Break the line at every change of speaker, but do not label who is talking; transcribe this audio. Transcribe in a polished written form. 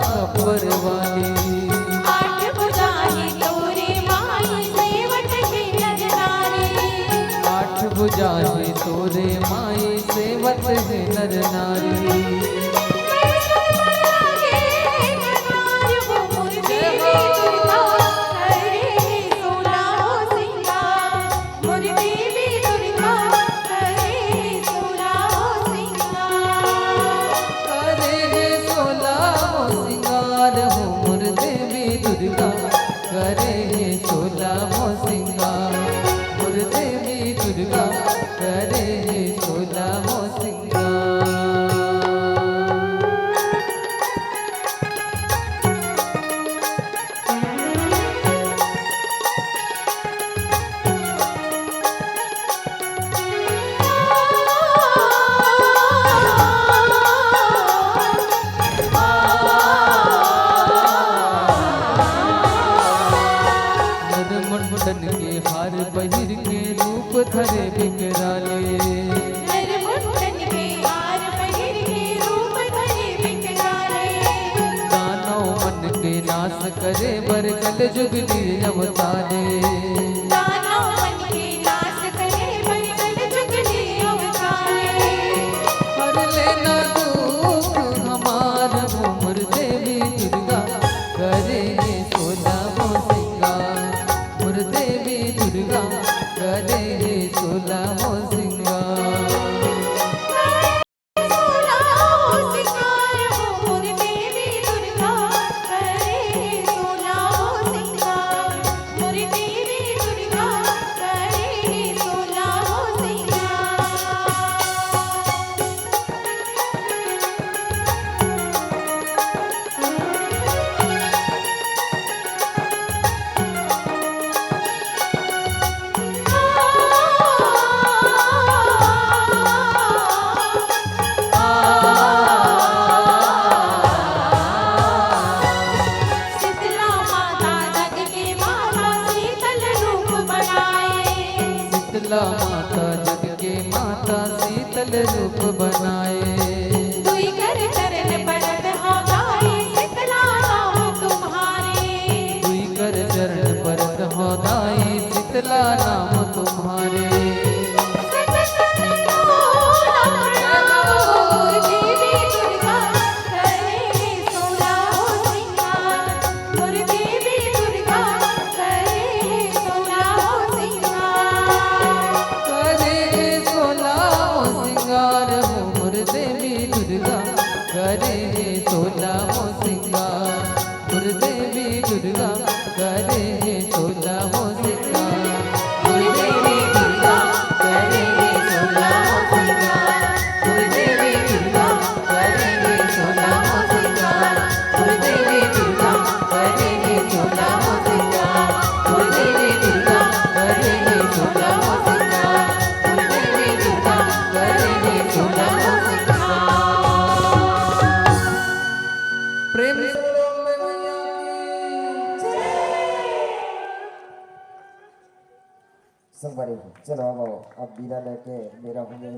खबर वाली।
आठ भुजा है तोरे माई सेवट है नर नारी।
आठ भुजा है तोरे माई सेवत है नर नारी। मुंडन के हार पहिर के रूप धरे बिकराले।
मुंडन के हार पहिर के रूप धरे बिकराले।
दानव मन के नाश करे बर कल जुग लिए अवतारे।
दानव मन के नाश करे बर कल जुग लिए अवतारे।
हर लेना दुख हमार उम्र देवी दुर्गा करे सोलह सिंगार। देवी दुर्गा करे सोलह सिंगार। शीतला माता जग के माता शीतल रूप बनाए।
दुई कर चरण पड़त हो गाए शीतला नाम तुम्हारे।
दुई कर चरण परत हो दाई शीतला नाम तुम्हारे। करे सोलह सिंगार। देवी दुर्गा करे सोलह सिंगार। देवी दुर्गा करे सोलह सिंगार। देवी दुर्गा करे सोलह सिंगार। देवी दुर्गा करे सोलह सिंगार। देवी दुर्गा करे सोलह सिंगार। देवी दुर्गा करे सोलह सिंगार। प्रेम
चलो अब बीरा लेके मेरा हो गया।